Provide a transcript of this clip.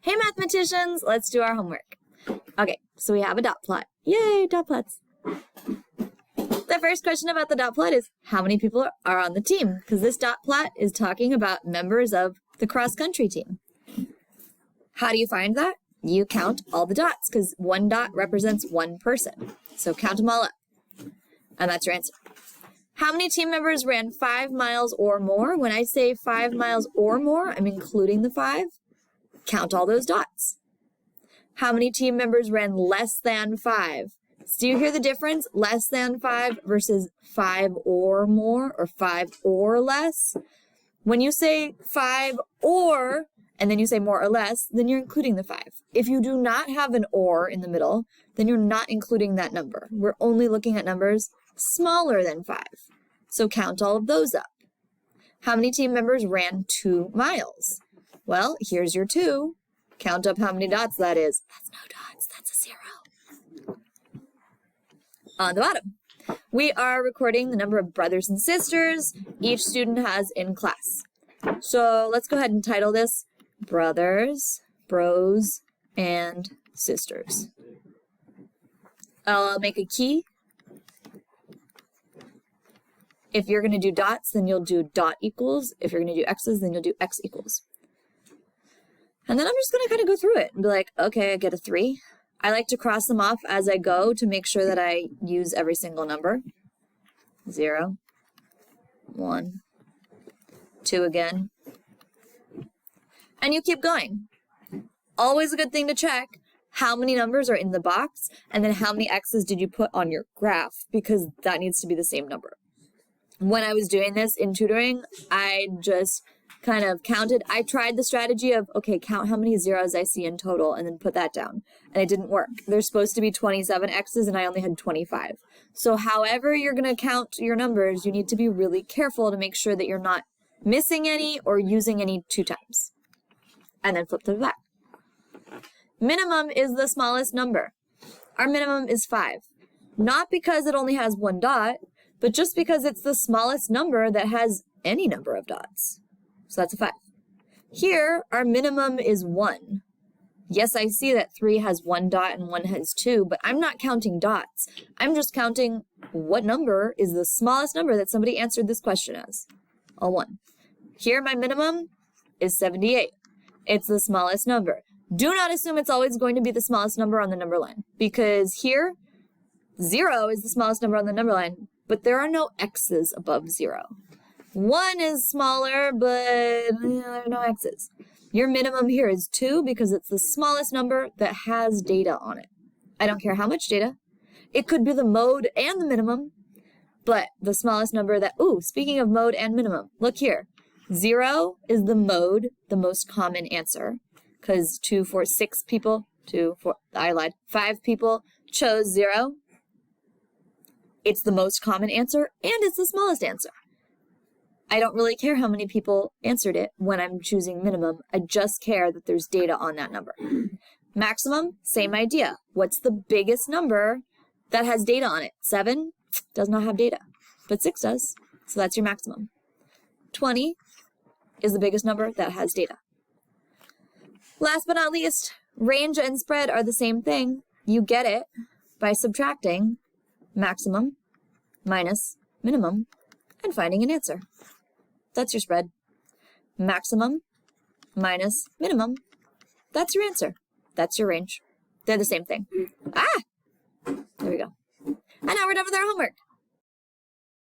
Hey mathematicians, let's do our homework. Okay, so we have a dot plot. Yay, dot plots. The first question about the dot plot is how many people are on the team? Because this dot plot is talking about members of the cross-country team. How do you find that? You count all the dots because one dot represents one person. So count them all up. And that's your answer. How many team members ran 5 miles or more? When I say 5 miles or more, I'm including the 5. Count all those dots. How many team members ran less than 5? So do you hear the difference? Less than 5 versus 5 or more or 5 or less. When you say 5 or, and then you say more or less, then you're including the 5. If you do not have an or in the middle, then you're not including that number. We're only looking at numbers smaller than 5. So count all of those up. How many team members ran 2 miles? Well, here's your 2. Count up how many dots that is. That's no dots, that's a 0. On the bottom, we are recording the number of brothers and sisters each student has in class. So let's go ahead and title this Brothers, Bros, and Sisters. I'll make a key. If you're going to do dots, then you'll do dot equals. If you're going to do x's, then you'll do x equals. And then I'm just going to kind of go through it and be like, okay, I get a 3. I like to cross them off as I go to make sure that I use every single number. 0, 1, 2 again. And you keep going. Always a good thing to check how many numbers are in the box and then how many x's did you put on your graph, because that needs to be the same number. When I was doing this in tutoring, I just kind of counted. I tried the strategy of, okay, count how many zeros I see in total and then put that down. And it didn't work. There's supposed to be 27 x's and I only had 25. So however you're going to count your numbers, you need to be really careful to make sure that you're not missing any or using any 2 times. And then flip them back. Minimum is the smallest number. Our minimum is 5. Not because it only has 1 dot, but just because it's the smallest number that has any number of dots. So that's a 5. Here, our minimum is 1. Yes, I see that 3 has 1 dot and 1 has 2, but I'm not counting dots. I'm just counting what number is the smallest number that somebody answered this question as. A 1. Here, my minimum is 78. It's the smallest number. Do not assume it's always going to be the smallest number on the number line, because here, 0 is the smallest number on the number line, but there are no x's above 0. 1 is smaller, but there are no x's. Your minimum here is 2 because it's the smallest number that has data on it. I don't care how much data. It could be the mode and the minimum, but the smallest number that, speaking of mode and minimum, look here. 0 is the mode, the most common answer, because 5 people chose 0. It's the most common answer, and it's the smallest answer. I don't really care how many people answered it when I'm choosing minimum. I just care that there's data on that number. Maximum, same idea. What's the biggest number that has data on it? 7 does not have data, but 6 does, so that's your maximum. 20 is the biggest number that has data. Last but not least, range and spread are the same thing. You get it by subtracting maximum minus minimum and finding an answer. That's your spread. Maximum minus minimum. That's your answer. That's your range. They're the same thing. There we go. And now we're done with our homework.